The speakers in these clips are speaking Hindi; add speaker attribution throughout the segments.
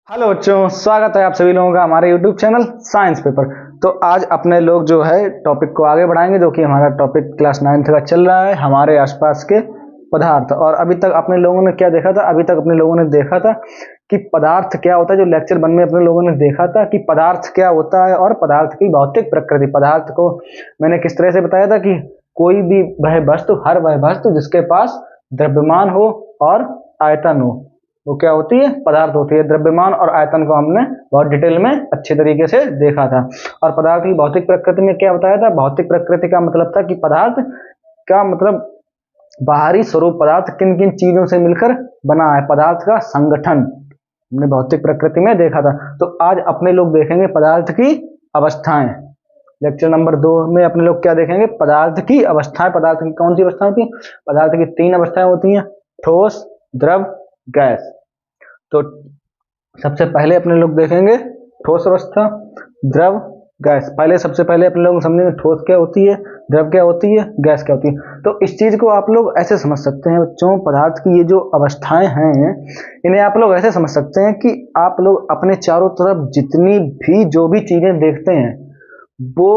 Speaker 1: हेलो बच्चों, स्वागत है आप सभी लोगों का हमारे YouTube चैनल साइंस पेपर। तो आज अपने लोग जो है टॉपिक को आगे बढ़ाएंगे, जो कि हमारा टॉपिक क्लास 9th का चल रहा है, हमारे आसपास के पदार्थ। और अभी तक अपने लोगों ने क्या देखा था? अभी तक अपने लोगों ने देखा था कि पदार्थ क्या होता है। जो लेक्चर 1 में अपने लोगों ने देखा था कि पदार्थ क्या होता है और पदार्थ की भौतिक प्रकृति। पदार्थ को मैंने किस तरह से बताया था कि कोई भी वह वस्तु, हर वह वस्तु जिसके पास द्रव्यमान हो और आयतन हो, वो क्या होती है? पदार्थ होती है। द्रव्यमान और आयतन को हमने बहुत डिटेल में अच्छे तरीके से देखा था। और पदार्थ की भौतिक प्रकृति में क्या बताया था? भौतिक प्रकृति का मतलब था कि पदार्थ का मतलब बाहरी स्वरूप, पदार्थ किन किन चीजों से मिलकर बना है, पदार्थ का संगठन हमने भौतिक प्रकृति में देखा था। तो आज अपने लोग देखेंगे पदार्थ की अवस्थाएं। लेक्चर नंबर 2 में अपने लोग क्या देखेंगे? पदार्थ की अवस्थाएं। पदार्थ की कौन सी अवस्थाएं होती हैं? पदार्थ की 3 अवस्थाएं होती हैं, ठोस, द्रव, गैस। तो सबसे पहले अपने लोग देखेंगे ठोस अवस्था, द्रव, गैस। सबसे पहले अपने लोग समझेंगे ठोस क्या होती है, द्रव क्या होती है, गैस क्या होती है। तो इस चीज को आप लोग ऐसे समझ सकते हैं बच्चों, पदार्थ की ये जो अवस्थाएं हैं इन्हें आप लोग ऐसे समझ सकते हैं कि आप लोग अपने चारों तरफ जितनी भी जो भी चीजें देखते हैं वो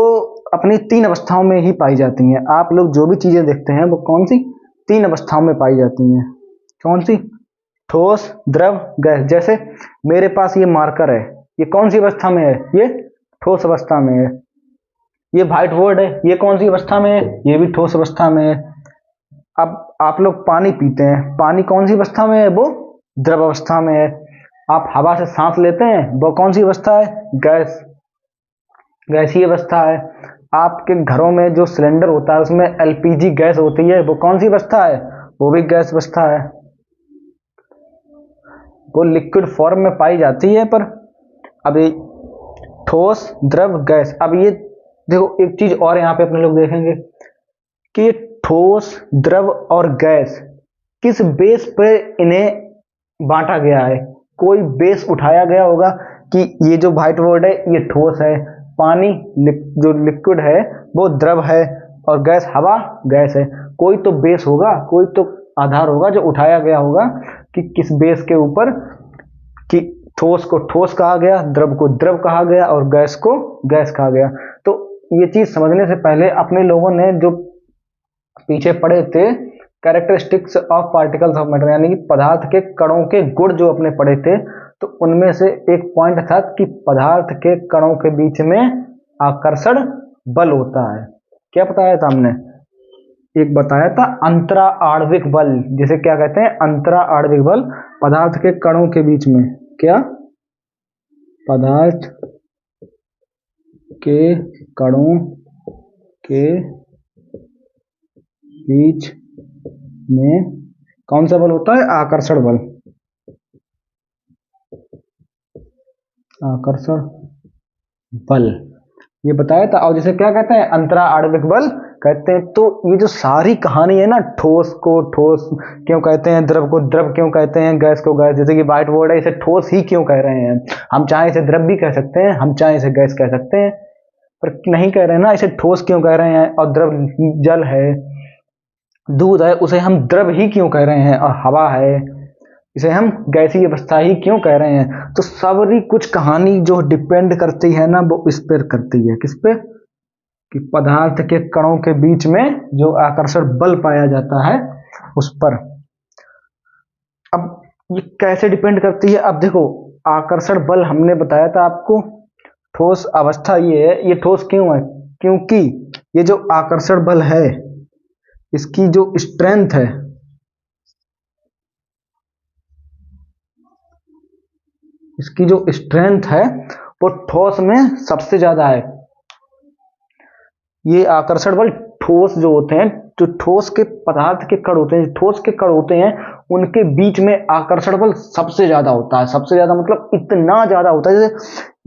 Speaker 1: अपनी 3 अवस्थाओं में ही पाई जाती हैं। आप लोग जो भी चीजें देखते हैं वो कौन सी? 3 अवस्थाओं में पाई जाती हैं। कौन सी? ठोस, द्रव, गैस। जैसे मेरे पास ये मार्कर है, ये कौन सी अवस्था में है? ये ठोस अवस्था में है। ये व्हाइट बोर्ड है, ये कौन सी अवस्था में है? ये भी ठोस अवस्था में है। अब आप लोग पानी पीते हैं, पानी कौन सी अवस्था में है? वो द्रव अवस्था में है। आप हवा से सांस लेते हैं, वो कौन सी अवस्था है? गैस, गैसीय अवस्था है। आपके घरों में जो सिलेंडर होता है उसमें एलपीजी गैस होती है, वो कौन सी अवस्था है? वो भी गैस अवस्था है। वो लिक्विड फॉर्म में पाई जाती है। पर अभी ठोस, द्रव, गैस। अब ये देखो एक चीज और यहाँ पे अपने लोग देखेंगे कि ये ठोस, द्रव और गैस किस बेस पे इन्हें बांटा गया है। कोई बेस उठाया गया होगा कि ये जो व्हाइट बोर्ड है ये ठोस है, पानी जो लिक्विड है वो द्रव है, और गैस, हवा, गैस है। कोई तो बेस होगा, कोई तो आधार होगा जो उठाया गया होगा कि किस बेस के ऊपर कि ठोस को ठोस कहा गया, द्रव को द्रव कहा गया और गैस को गैस कहा गया। तो ये चीज समझने से पहले अपने लोगों ने जो पीछे पढ़े थे characteristics of particles of matter, यानी कि पदार्थ के कणों के गुण जो अपने पढ़े थे, तो उनमें से एक पॉइंट था कि पदार्थ के कणों के बीच में आकर्षण बल होता है। क्या बताया था हमने? एक बताया था अंतरा आणविक बल, जिसे क्या कहते हैं? अंतरा आणविक बल। पदार्थ के कणों के बीच में क्या? पदार्थ के कणों के बीच में कौन सा बल होता है? आकर्षण बल। आकर्षण बल ये बताया था। और जिसे क्या कहते हैं? अंतरा आणविक बल कहते हैं। तो ये जो सारी कहानी है ना, ठोस को ठोस क्यों कहते हैं, द्रव को द्रव क्यों कहते हैं, गैस को गैस, जैसे कि व्हाइट बोर्ड है इसे ठोस ही क्यों कह रहे हैं? हम चाहे इसे द्रव भी कह सकते हैं, हम चाहे इसे गैस कह सकते हैं, पर नहीं कह रहे हैं ना। इसे ठोस क्यों कह रहे हैं? और द्रव, जल है, दूध है, उसे हम द्रव ही क्यों कह रहे हैं? और हवा है, इसे हम गैसीय अवस्था ही क्यों कह रहे हैं? तो सारी कुछ कहानी जो डिपेंड करती है ना, वो इस पर करती है। किस पे? कि पदार्थ के कणों के बीच में जो आकर्षण बल पाया जाता है उस पर। अब ये कैसे डिपेंड करती है? अब देखो, आकर्षण बल हमने बताया था आपको, ठोस अवस्था ये है। ये ठोस क्यों है? क्योंकि ये जो आकर्षण बल है इसकी जो स्ट्रेंथ है, इसकी जो स्ट्रेंथ है वो ठोस में सबसे ज्यादा है। ये आकर्षण बल ठोस जो होते हैं, जो ठोस के पदार्थ के कण होते हैं, ठोस के कण होते हैं, उनके बीच में आकर्षण बल सबसे ज्यादा होता है। सबसे ज्यादा मतलब इतना ज्यादा होता है। जैसे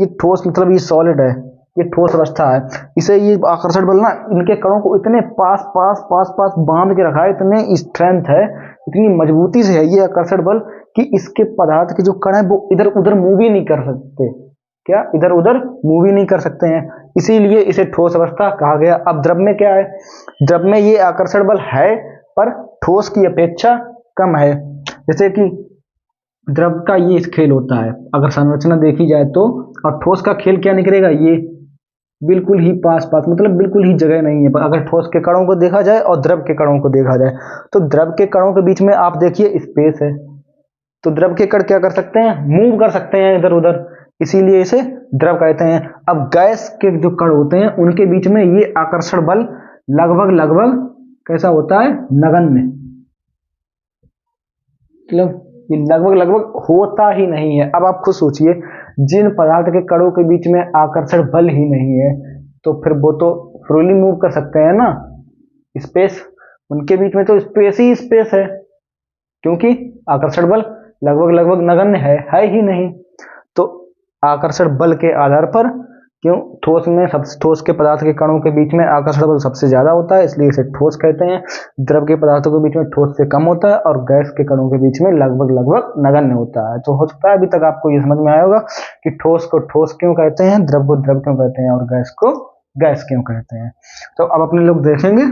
Speaker 1: ये ठोस मतलब ये सॉलिड है, ये ठोस अवस्था है, इसे ये आकर्षण बल ना इनके कणों को इतने पास पास पास पास बांध के रखा है, इतने स्ट्रेंथ है, इतनी मजबूती से है ये आकर्षण बल कि इसके पदार्थ के जो कण है वो इधर उधर मूव ही नहीं कर सकते। क्या? इधर उधर मूव ही नहीं कर सकते हैं, इसीलिए इसे ठोस अवस्था कहा गया। अब द्रव में क्या है? द्रव में ये आकर्षण बल है पर ठोस की अपेक्षा कम है। जैसे कि द्रव का ये खेल होता है अगर संरचना देखी जाए तो। और ठोस का खेल क्या निकलेगा, ये बिल्कुल ही पास पास, मतलब बिल्कुल ही जगह नहीं है। पर अगर ठोस के कणों को देखा जाए और द्रव के कणों को देखा जाए तो द्रव के कणों के बीच में आप देखिए स्पेस है, तो द्रव के कण क्या कर सकते हैं, मूव कर सकते हैं इधर उधर, इसीलिए इसे द्रव कहते हैं। अब गैस के जो कण होते हैं उनके बीच में ये आकर्षण बल लगभग लगभग कैसा होता है, नगण्य, मतलब ये लगभग लगभग होता ही नहीं है। अब आप खुद सोचिए, जिन पदार्थ के कणों के बीच में आकर्षण बल ही नहीं है तो फिर वो तो फ्रीली मूव कर सकते हैं ना, स्पेस, उनके बीच में तो स्पेस ही स्पेस है, क्योंकि आकर्षण बल लगभग लगभग नगण्य है ही नहीं। तो आकर्षण बल के आधार पर, क्यों, ठोस में ठोस के पदार्थ के कणों के बीच में आकर्षण बल सबसे ज्यादा होता है, इसलिए इसे ठोस कहते हैं। द्रव के पदार्थों के बीच में ठोस से कम होता है और गैस के कणों के बीच में लगभग लगभग नगण्य होता है। तो हो सकता है अभी तक आपको ये समझ में आया होगा कि ठोस को ठोस क्यों कहते हैं, द्रव को द्रव क्यों कहते हैं और गैस को गैस क्यों कहते हैं। तो अब अपने लोग देखेंगे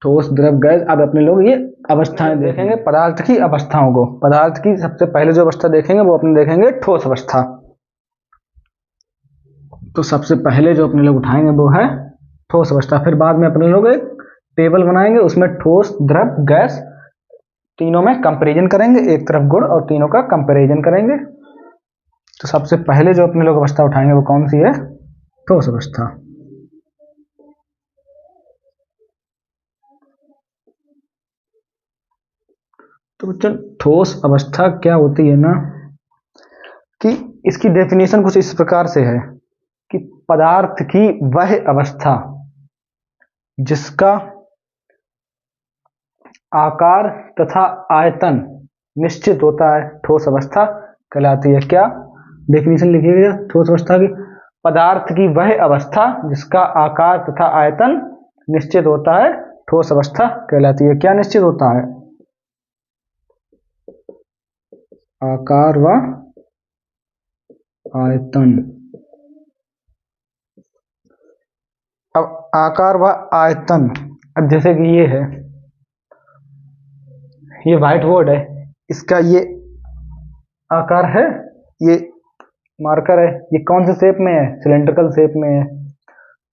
Speaker 1: ठोस द्रव गैस। अब अपने लोग ये अवस्थाएं देखेंगे, पदार्थ की अवस्थाओं को। पदार्थ की सबसे पहले जो अवस्था देखेंगे वो अपने देखेंगे ठोस अवस्था। तो सबसे पहले जो अपने लोग उठाएंगे वो है ठोस अवस्था। फिर बाद में अपने लोग एक टेबल बनाएंगे, उसमें ठोस द्रव गैस तीनों में कंपैरिजन करेंगे, एक तरफ गुण और तीनों का कंपैरिजन करेंगे। तो सबसे पहले जो अपने लोग अवस्था उठाएंगे वो कौन सी है, ठोस अवस्था। तो बच्चों ठोस अवस्था क्या होती है ना, कि इसकी डेफिनेशन कुछ इस प्रकार से है कि पदार्थ की वह अवस्था जिसका आकार तथा आयतन निश्चित होता है, ठोस अवस्था कहलाती है। क्या डेफिनेशन लिखिएगा ठोस अवस्था की, पदार्थ की वह अवस्था जिसका आकार तथा आयतन निश्चित होता है, ठोस अवस्था कहलाती है। क्या निश्चित होता है, आकार व आयतन। अब आकार व आयतन, अब जैसे कि ये है, ये व्हाइट बोर्ड है, इसका ये आकार है, ये मार्कर है, ये कौन से शेप में है, सिलेंड्रिकल शेप में है।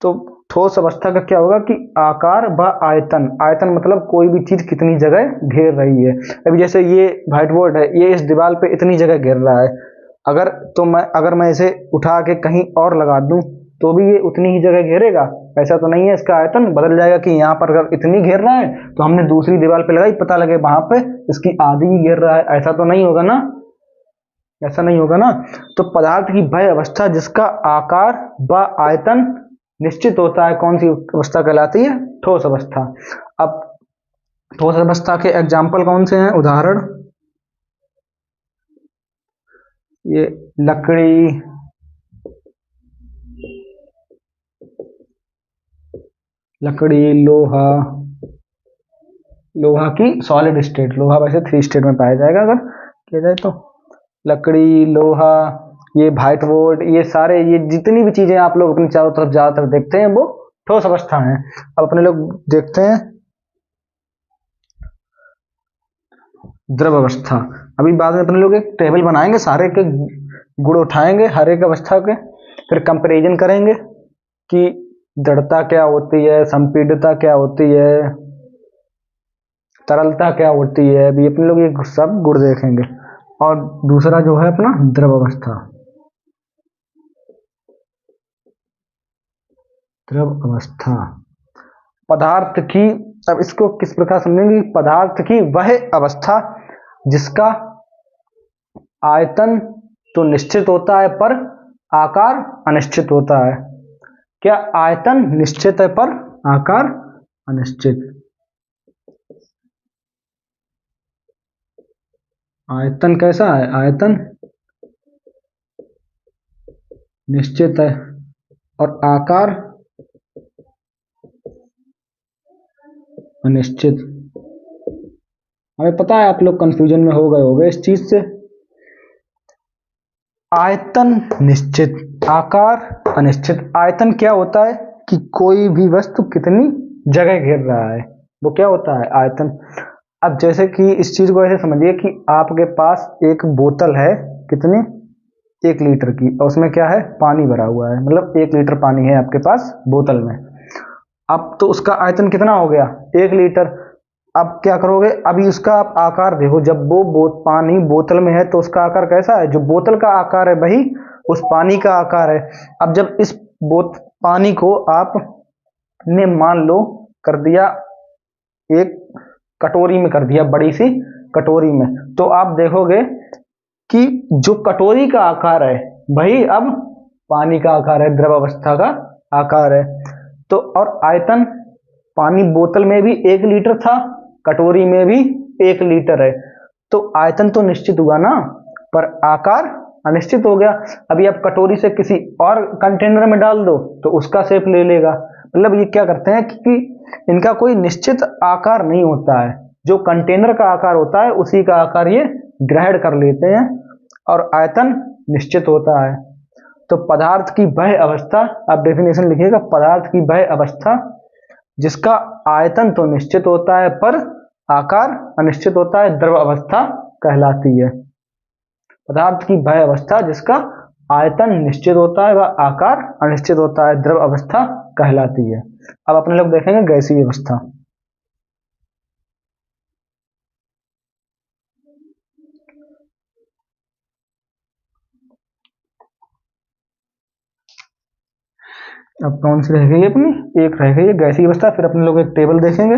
Speaker 1: तो ठोस अवस्था का क्या होगा कि आकार व आयतन, आयतन मतलब कोई भी चीज कितनी जगह घेर रही है। अभी जैसे ये व्हाइट बोर्ड है, ये इस दीवार पे इतनी जगह घेर रहा है, अगर मैं इसे उठा के कहीं और लगा दूं तो भी ये उतनी ही जगह घेरेगा, ऐसा तो नहीं है। इसका आयतन बदल जाएगा कि यहाँ पर अगर इतनी घेर रहा है तो हमने दूसरी दीवार पे लगाई, पता लगे वहां पे इसकी आधी ही घेर रहा है, ऐसा तो नहीं होगा ना, ऐसा नहीं होगा ना। तो पदार्थ की वह अवस्था जिसका आकार व आयतन निश्चित होता है, कौन सी अवस्था कहलाती है, ठोस अवस्था। अब ठोस अवस्था के एग्जाम्पल कौन से हैं, उदाहरण, ये लकड़ी, लोहा, लोहा की सॉलिड स्टेट, लोहा वैसे 3 स्टेट में पाया जाएगा अगर किया जाए तो, लकड़ी, लोहा, ये व्हाइट बोर्ड, ये सारे, ये जितनी भी चीजें आप लोग अपनी चारों तरफ ज्यादातर देखते हैं वो ठोस अवस्था है। अब अपने लोग देखते हैं द्रव अवस्था। अभी बाद में अपने लोग एक टेबल बनाएंगे, सारे के गुण उठाएंगे हर एक अवस्था के, फिर कंपैरिजन करेंगे कि दृढ़ता क्या होती है, संपीड्यता क्या होती है, तरलता क्या होती है। अभी अपने लोग ये सब गुण देखेंगे। और दूसरा जो है अपना द्रव अवस्था, द्रव अवस्था पदार्थ की, अब इसको किस प्रकार समझेंगे, पदार्थ की वह अवस्था जिसका आयतन तो निश्चित होता है पर आकार अनिश्चित होता है। क्या आयतन निश्चित है पर आकार अनिश्चित, आयतन कैसा है, आयतन निश्चित है और आकार अनिश्चित। हमें पता है आप लोग कंफ्यूजन में हो गए होंगे इस चीज से। आयतन निश्चित, आकार अनिश्चित। आयतन क्या होता है कि कोई भी वस्तु कितनी जगह घेर रहा है, वो क्या होता है, आयतन। अब जैसे कि इस चीज को ऐसे समझिए कि आपके पास एक बोतल है, कितनी, 1 लीटर की, और उसमें क्या है, पानी भरा हुआ है, मतलब 1 लीटर पानी है आपके पास बोतल में। अब तो उसका आयतन कितना हो गया, 1 लीटर। अब क्या करोगे, अभी उसका आप आकार देखो, जब वो पानी बोतल में है तो उसका आकार कैसा है, जो बोतल का आकार है वही उस पानी का आकार है। अब जब इस बोत पानी को आपने मान लो कर दिया एक कटोरी में, कर दिया बड़ी सी कटोरी में, तो आप देखोगे कि जो कटोरी का आकार है वही अब पानी का आकार है, द्रव अवस्था का आकार है। तो और आयतन, पानी बोतल में भी 1 लीटर था, कटोरी में भी 1 लीटर है, तो आयतन तो निश्चित हुआ ना, पर आकार अनिश्चित हो गया। अभी आप कटोरी से किसी और कंटेनर में डाल दो तो उसका शेप ले लेगा। मतलब ये क्या करते हैं कि इनका कोई निश्चित आकार नहीं होता है, जो कंटेनर का आकार होता है उसी का आकार ये ग्रहण कर लेते हैं, और आयतन निश्चित होता है। तो पदार्थ की वह अवस्था, आप डेफिनेशन लिखिएगा, पदार्थ की वह अवस्था जिसका आयतन तो निश्चित होता है पर आकार अनिश्चित होता है, द्रव अवस्था कहलाती है। पदार्थ की वह अवस्था जिसका आयतन निश्चित होता है व आकार अनिश्चित होता है, द्रव अवस्था कहलाती है। अब अपने लोग देखेंगे गैसीय अवस्था। अब कौन सी रह गई अपनी, एक रह गई है गैसीय अवस्था, फिर अपने लोग एक टेबल देखेंगे।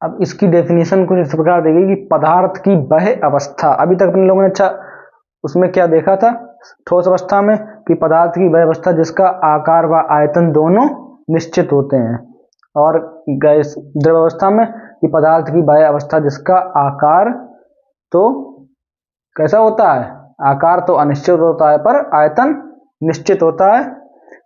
Speaker 1: अब इसकी डेफिनेशन कुछ इस प्रकार देगी कि पदार्थ की वह अवस्था, अभी तक अपने लोगों ने अच्छा उसमें क्या देखा था, ठोस अवस्था में, कि पदार्थ की वह अवस्था जिसका आकार व आयतन दोनों निश्चित होते हैं, और गैस द्रव अवस्था में कि पदार्थ की वह अवस्था जिसका आकार तो कैसा होता है, आकार तो अनिश्चित होता है पर आयतन निश्चित होता है,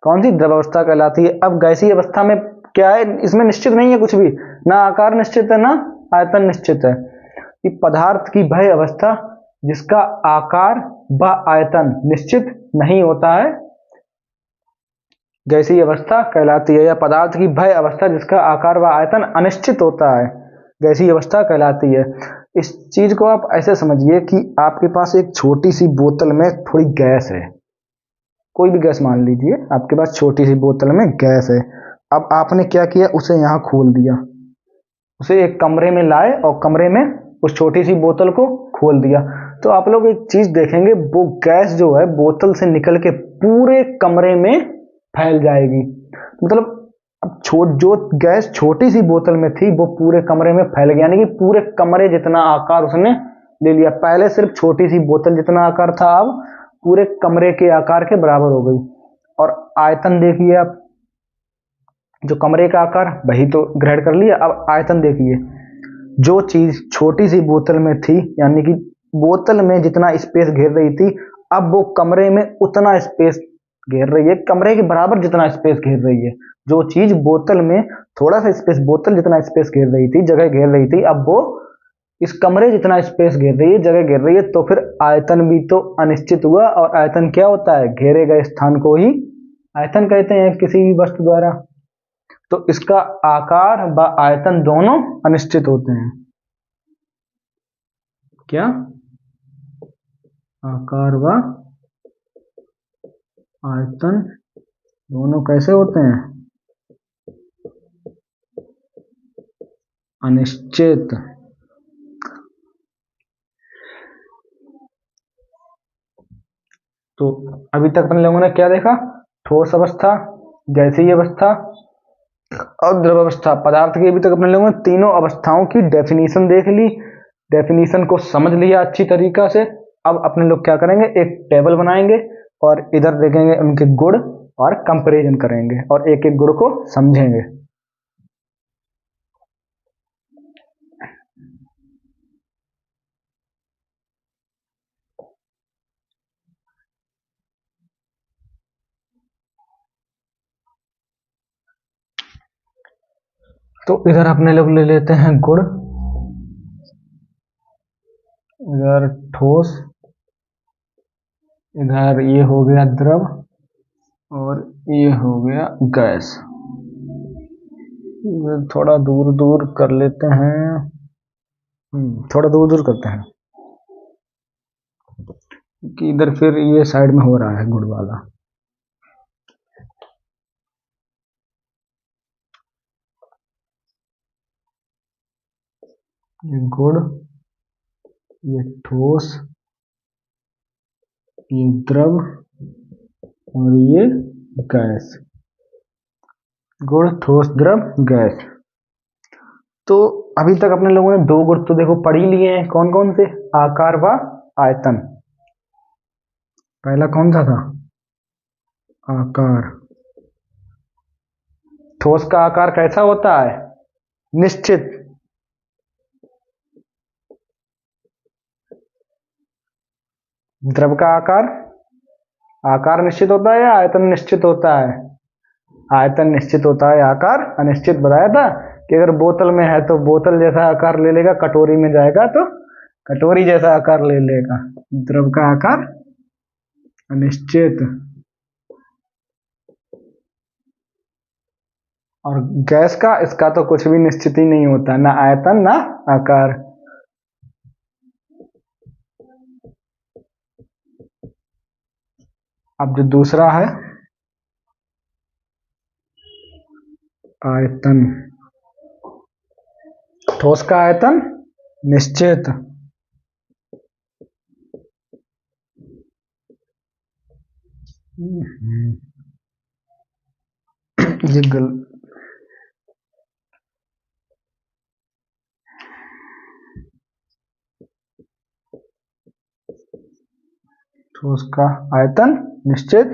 Speaker 1: कौन सी, द्रव अवस्था कहलाती है। अब गैसीय अवस्था में क्या है, इसमें निश्चित नहीं है कुछ भी, ना आकार निश्चित है ना आयतन निश्चित है, कि पदार्थ की वह अवस्था जिसका आकार व आयतन निश्चित नहीं होता है गैसीय अवस्था कहलाती है, या पदार्थ की वह अवस्था जिसका आकार व आयतन अनिश्चित होता है गैसीय अवस्था कहलाती है। इस चीज को आप ऐसे समझिए कि आपके पास एक छोटी सी बोतल में थोड़ी गैस है, कोई भी गैस मान लीजिए, आपके पास छोटी सी बोतल में गैस है। अब आपने क्या किया, उसे यहाँ खोल दिया, उसे एक कमरे में लाए और कमरे में उस छोटी सी बोतल को खोल दिया, तो आप लोग एक चीज देखेंगे, वो गैस जो है बोतल से निकल के पूरे कमरे में फैल जाएगी। मतलब अब जो गैस छोटी सी बोतल में थी वो पूरे कमरे में फैल गई, यानी कि पूरे कमरे जितना आकार उसने ले लिया। पहले सिर्फ छोटी सी बोतल जितना आकार था, अब पूरे कमरे के आकार के बराबर हो गई। और आयतन देखिए आप, जो कमरे का आकार वही तो ग्रहण कर लिया। अब आयतन देखिए, जो चीज छोटी सी बोतल में थी, यानी कि बोतल में जितना स्पेस घेर रही थी, अब वो कमरे में उतना स्पेस घेर रही है, कमरे के बराबर जितना स्पेस घेर रही है। जो चीज बोतल में थोड़ा सा स्पेस, बोतल जितना स्पेस घेर रही थी, जगह घेर रही थी, अब वो इस कमरे जितना स्पेस घेर रही है, जगह घेर रही है, तो फिर आयतन भी तो अनिश्चित हुआ। और आयतन क्या होता है, घेरे गए स्थान को ही आयतन कहते हैं किसी भी वस्तु द्वारा। तो इसका आकार व आयतन दोनों अनिश्चित होते हैं। क्या, आकार व आयतन दोनों कैसे होते हैं, अनिश्चित। तो अभी तक अपन लोगों ने क्या देखा, ठोस अवस्था, गैसीय अवस्था और द्रव अवस्था। पदार्थ की अभी तक अपने लोगों ने तीनों अवस्थाओं की डेफिनेशन देख ली, डेफिनेशन को समझ लिया अच्छी तरीका से। अब अपने लोग क्या करेंगे, एक टेबल बनाएंगे और इधर देखेंगे उनके गुण और कंपैरिजन करेंगे और एक एक गुण को समझेंगे। तो इधर अपने लोग ले लेते हैं गुण इधर ठोस, इधर ये हो गया द्रव और ये हो गया गैस। थोड़ा दूर दूर कर लेते हैं, थोड़ा दूर दूर करते हैं कि इधर फिर ये साइड में हो रहा है गुड़ वाला। ये गुड़, ये ठोस, ये द्रव और ये गैस। गुड़, ठोस, द्रव, गैस। तो अभी तक अपने लोगों ने दो गुण तो देखो पढ़ ही लिए हैं, कौन कौन से? आकार व आयतन। पहला कौन सा था? आकार। ठोस का आकार कैसा होता है? निश्चित। द्रव का आकार निश्चित होता है या आयतन निश्चित होता है? आयतन निश्चित होता है, आकार अनिश्चित। बताया था कि अगर बोतल में है तो बोतल जैसा आकार ले लेगा, कटोरी में जाएगा तो कटोरी जैसा आकार ले लेगा। द्रव का आकार अनिश्चित और गैस का, इसका तो कुछ भी निश्चित ही नहीं होता, ना आयतन ना आकार। अब जो दूसरा है आयतन, ठोस का आयतन निश्चित। ये ठोस का आयतन निश्चित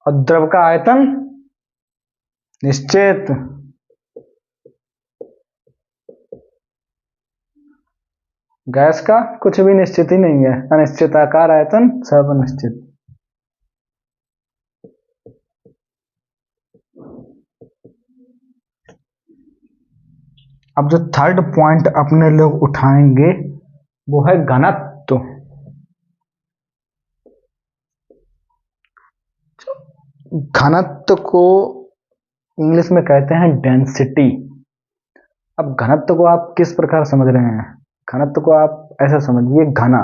Speaker 1: और द्रव का आयतन निश्चित। गैस का कुछ भी निश्चित ही नहीं है, अनिश्चित। आकार, आयतन सब अनिश्चित। अब जो थर्ड पॉइंट अपने लोग उठाएंगे वो है घनत्व। घनत्व को इंग्लिश में कहते हैं डेंसिटी। अब घनत्व को आप किस प्रकार समझ रहे हैं? घनत्व को आप ऐसा समझिए, घना,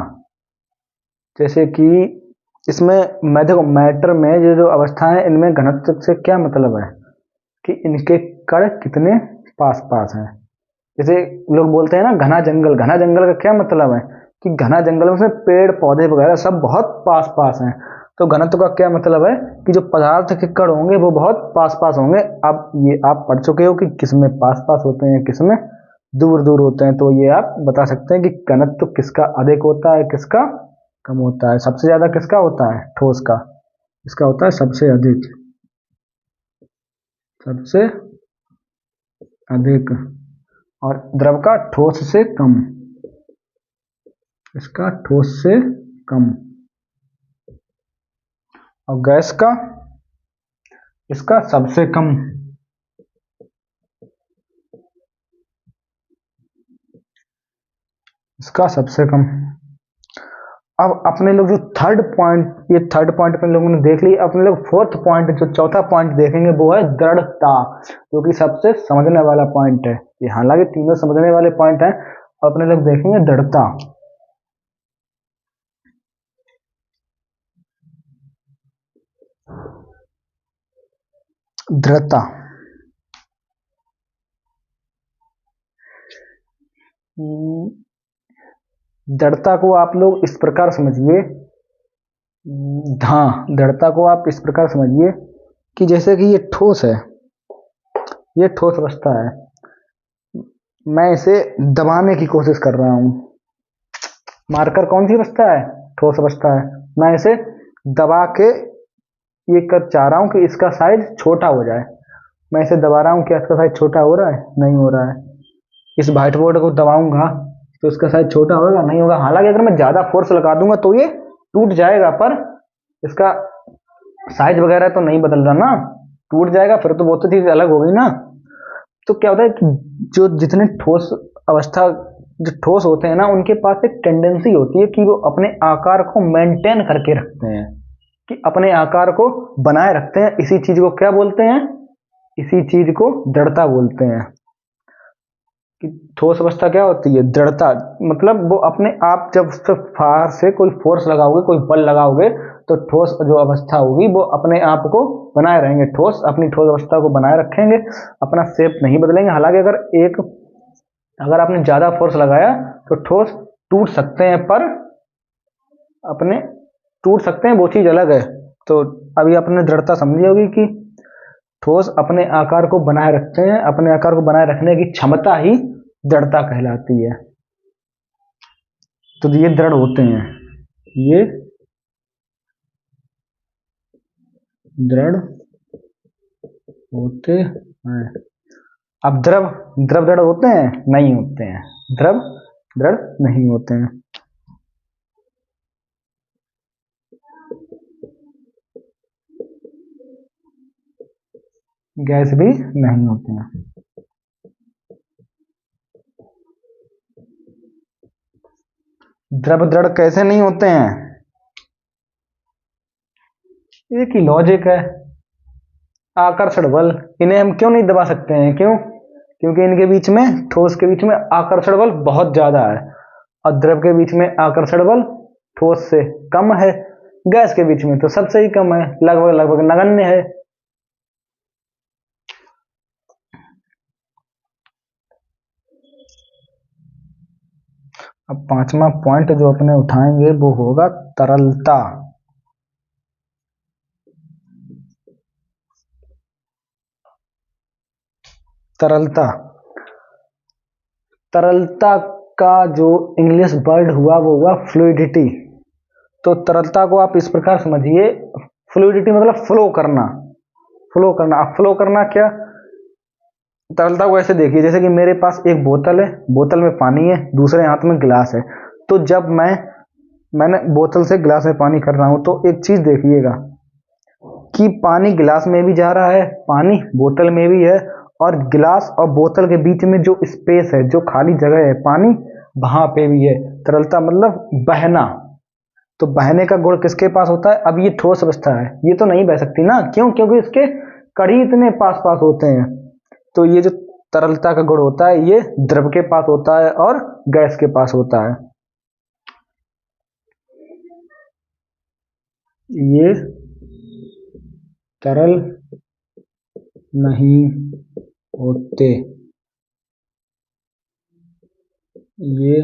Speaker 1: जैसे कि इसमें देखो मैटर में जो अवस्था है इनमें घनत्व से क्या मतलब है कि इनके कण कितने पास पास हैं। जैसे लोग बोलते हैं ना घना जंगल, घना जंगल का क्या मतलब है कि घना जंगल में पेड़ पौधे वगैरह सब बहुत पास पास हैं। तो घनत्व का क्या मतलब है कि जो पदार्थ के कण होंगे वो बहुत पास पास होंगे। अब ये आप पढ़ चुके हो कि किसमें पास पास होते हैं, किसमें दूर दूर होते हैं, तो ये आप बता सकते हैं कि घनत्व किसका अधिक होता है, किसका कम होता है। सबसे ज्यादा किसका होता है? ठोस का। इसका होता है सबसे अधिक, सबसे अधिक। और द्रव का ठोस से कम, इसका ठोस से कम। और गैस का, इसका सबसे कम। इसका सबसे कम। अब अपने लोग जो थर्ड पॉइंट, ये थर्ड पॉइंट अपने लोगों ने देख ली। अपने लोग फोर्थ पॉइंट, जो चौथा पॉइंट देखेंगे वो है दृढ़ता, जो कि सबसे समझने वाला पॉइंट है। ये हालांकि तीनों समझने वाले पॉइंट हैं, अपने लोग देखेंगे दृढ़ता। दृढ़ता, दृढ़ता को आप लोग इस प्रकार समझिए, हाँ, दृढ़ता को आप इस प्रकार समझिए कि जैसे कि ये ठोस है, ये ठोस अवस्था है, मैं इसे दबाने की कोशिश कर रहा हूं। मार्कर कौन सी अवस्था है? ठोस अवस्था है। मैं इसे दबा के ये कर चाह रहा हूं कि इसका साइज छोटा हो जाए। मैं इसे दबा रहा हूं, क्या इसका साइज छोटा हो रहा है? नहीं हो रहा है। इस व्हाइट बोर्ड को दबाऊंगा तो इसका साइज छोटा होगा? नहीं होगा। हालांकि अगर मैं ज्यादा फोर्स लगा दूंगा तो ये टूट जाएगा, पर इसका साइज वगैरह तो नहीं बदल रहा ना, टूट जाएगा फिर तो वो तो चीज अलग हो गई ना। तो क्या होता है कि जो जितने ठोस अवस्था जो ठोस होते हैं ना, उनके पास एक टेंडेंसी होती है कि वो अपने आकार को मेंटेन करके रखते हैं, कि अपने आकार को बनाए रखते हैं। इसी चीज को क्या बोलते हैं? इसी चीज को दृढ़ता बोलते हैं। कि ठोस अवस्था क्या होती है? दृढ़ता। मतलब वो अपने आप, जब उस पर बाहर से कोई फोर्स लगाओगे, कोई बल लगाओगे, तो ठोस जो अवस्था होगी वो अपने आप को बनाए रहेंगे। ठोस अपनी ठोस अवस्था को बनाए रखेंगे, अपना शेप नहीं बदलेंगे। हालांकि अगर आपने ज्यादा फोर्स लगाया तो ठोस टूट सकते हैं, पर अपने टूट सकते हैं, वो चीज अलग है। तो अभी आपने दृढ़ता समझी होगी कि ठोस अपने आकार को बनाए रखते हैं, अपने आकार को बनाए रखने की क्षमता ही दृढ़ता कहलाती है। तो ये दृढ़ होते हैं, ये दृढ़ होते हैं। अब द्रव द्रव दृढ़ होते हैं? नहीं होते हैं। द्रव दृढ़ नहीं होते हैं। गैस भी नहीं होते हैं। द्रव दृढ़ कैसे नहीं होते हैं? एक ही लॉजिक है, आकर्षण बल। इन्हें हम क्यों नहीं दबा सकते हैं? क्यों? क्योंकि इनके बीच में, ठोस के बीच में आकर्षण बल बहुत ज्यादा है, और द्रव के बीच में आकर्षण बल ठोस से कम है। गैस के बीच में तो सबसे ही कम है, लगभग लगभग नगण्य है। अब पांचवा पॉइंट जो अपने उठाएंगे वो होगा तरलता। तरलता तरलता का जो इंग्लिश वर्ड हुआ वो हुआ फ्लूइडिटी। तो तरलता को आप इस प्रकार समझिए, फ्लूइडिटी मतलब फ्लो करना। फ्लो करना, अब फ्लो करना क्या? तरलता को ऐसे देखिए, जैसे कि मेरे पास एक बोतल है, बोतल में पानी है, दूसरे हाथ में गिलास है। तो जब मैंने बोतल से गिलास में पानी कर रहा हूं, तो एक चीज देखिएगा कि पानी गिलास में भी जा रहा है, पानी बोतल में भी है, और गिलास और बोतल के बीच में जो स्पेस है, जो खाली जगह है, पानी वहां पे भी है। तरलता मतलब बहना। तो बहने का गुण किसके पास होता है? अब ये ठोस अवस्था है, ये तो नहीं बह सकती ना। क्यों? क्योंकि इसके कण ही इतने पास पास होते हैं। तो ये जो तरलता का गुण होता है, ये द्रव के पास होता है और गैस के पास होता है। ये तरल नहीं होते, ये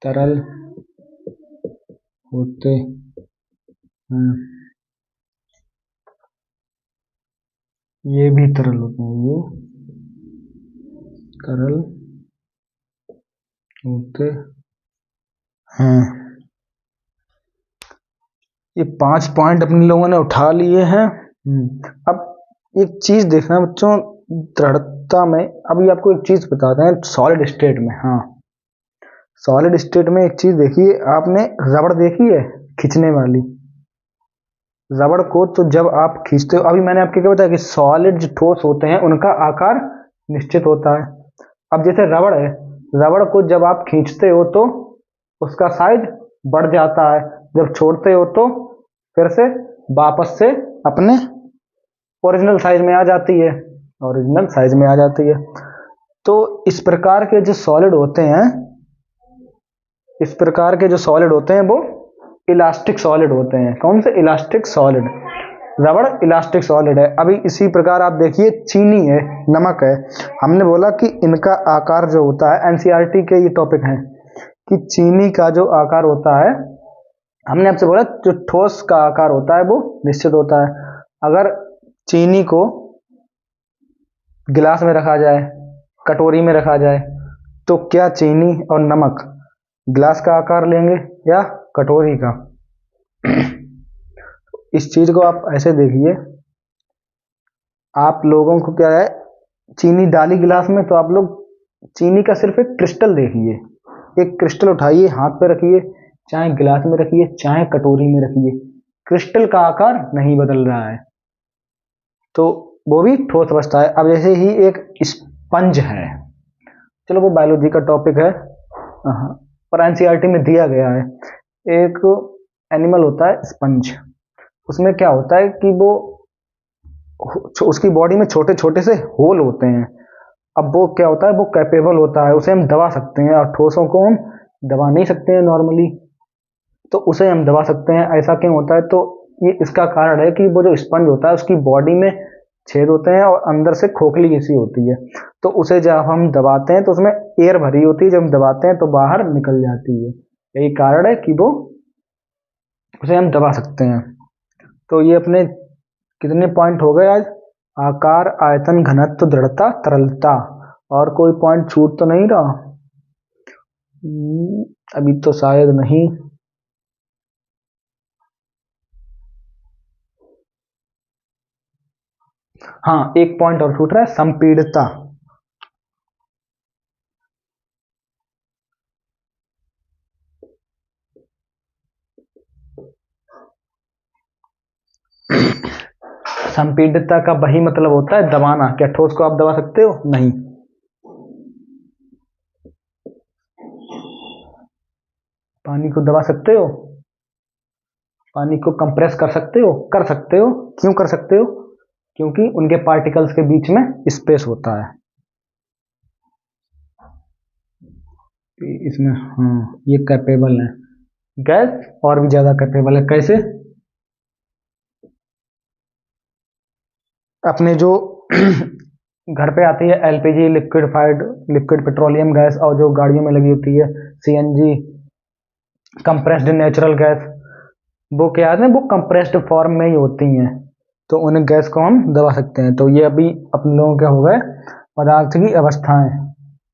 Speaker 1: तरल होते हैं, ये भी तरल होते हैं, ये तरल होते हैं। ये 5 पॉइंट अपने लोगों ने उठा लिए हैं। अब एक चीज देखना बच्चों, दृढ़ता में अभी आपको एक चीज बताते हैं। सॉलिड स्टेट में, हाँ, सॉलिड स्टेट में एक चीज देखिए, आपने रबड़ देखी है खींचने वाली? रबड़ को तो जब आप खींचते हो, अभी मैंने आपको क्या बताया कि सॉलिड जो ठोस होते हैं उनका आकार निश्चित होता है। अब जैसे रबड़ है, रबड़ को जब आप खींचते हो तो उसका साइज बढ़ जाता है, जब छोड़ते हो तो फिर से वापस से अपने ओरिजिनल साइज में आ जाती है, ओरिजिनल साइज में आ जाती है। तो इस प्रकार के जो सॉलिड होते हैं, इस प्रकार के जो सॉलिड होते हैं वो इलास्टिक सॉलिड होते हैं। कौन से? Elastic solid. रबड़ इलास्टिक सॉलिड है। अभी इसी प्रकार आप देखिए, चीनी है, नमक है। हमने बोला कि इनका आकार जो होता है, एनसीईआरटी के ये टॉपिक हैं कि चीनी का जो आकार होता है, हमने आपसे बोला जो ठोस का आकार होता है वो निश्चित होता है। अगर चीनी को गिलास में रखा जाए, कटोरी में रखा जाए, तो क्या चीनी और नमक गिलास का आकार लेंगे या कटोरी का? इस चीज को आप ऐसे देखिए, आप लोगों को क्या है, चीनी डाली गिलास में तो आप लोग चीनी का सिर्फ एक क्रिस्टल देखिए। एक क्रिस्टल उठाइए, हाथ पे रखिए, चाहे गिलास में रखिए चाहे कटोरी में रखिए, क्रिस्टल का आकार नहीं बदल रहा है, तो वो भी ठोस अवस्था है। अब जैसे ही एक स्पंज है, चलो वो बायोलॉजी का टॉपिक है, हाँ, पर एनसीईआरटी में दिया गया है। एक एनिमल होता है स्पंज, उसमें क्या होता है कि वो उसकी बॉडी में छोटे छोटे से होल होते हैं। अब वो क्या होता है, वो कैपेबल होता है, उसे हम दबा सकते हैं, और ठोसों को हम दबा नहीं सकते हैं नॉर्मली, तो उसे हम दबा सकते हैं। ऐसा क्यों होता है, तो ये इसका कारण है कि वो जो स्पंज होता है उसकी बॉडी में छेद होते हैं और अंदर से खोखली जैसी होती है, तो उसे जब हम दबाते हैं तो उसमें एयर भरी होती है, जब हम दबाते हैं तो बाहर निकल जाती है। यही कारण है कि वो उसे हम दबा सकते हैं। तो ये अपने कितने पॉइंट हो गए आज? आकार, आयतन, घनत्व, दृढ़ता, तरलता, और कोई पॉइंट छूट तो नहीं रहा? अभी तो शायद नहीं। हाँ, एक पॉइंट और छूट रहा है, संपीड़ितता। संपीड़ितता का वही मतलब होता है दबाना। क्या ठोस को आप दबा सकते हो? नहीं। पानी को दबा सकते हो? पानी को कंप्रेस कर सकते हो? कर सकते हो। क्यों कर सकते हो? क्योंकि उनके पार्टिकल्स के बीच में स्पेस होता है। इसमें हाँ, ये कैपेबल है। गैस और भी ज्यादा कैपेबल है। कैसे? अपने जो घर पे आती है एलपीजी, लिक्विड पेट्रोलियम गैस, और जो गाड़ियों में लगी होती है सीएनजी, कंप्रेस्ड नेचुरल गैस, वो क्या है, वो कंप्रेस्ड फॉर्म में ही होती हैं, तो उन गैस को हम दबा सकते हैं। तो ये अभी अपने लोगों के हो गए पदार्थ की अवस्थाएं,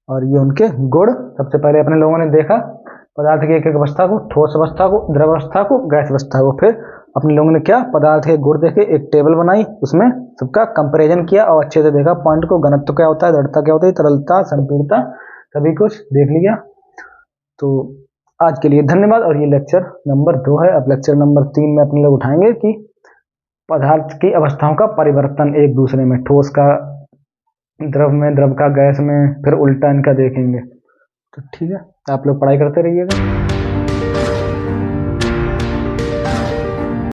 Speaker 1: और ये उनके गुण। सबसे पहले अपने लोगों ने देखा पदार्थ की एक एक अवस्था को, ठोस अवस्था को, द्रव अवस्था को, गैस अवस्था को। फिर अपने लोगों ने क्या, पदार्थ के गुण देखे, एक टेबल बनाई, उसमें सबका कंपेरिजन किया और अच्छे से देखा पॉइंट को। घनत्व क्या होता है, दृढ़ता क्या होती है, तरलता, संपीड़ितता, सभी कुछ देख लिया। तो आज के लिए धन्यवाद। और ये लेक्चर नंबर 2 है। अब लेक्चर नंबर 3 में अपने लोग उठाएंगे कि पदार्थ की अवस्थाओं का परिवर्तन एक दूसरे में, ठोस का द्रव में, द्रव का गैस में, फिर उल्टा इनका देखेंगे। तो ठीक है, आप लोग पढ़ाई करते रहिएगा।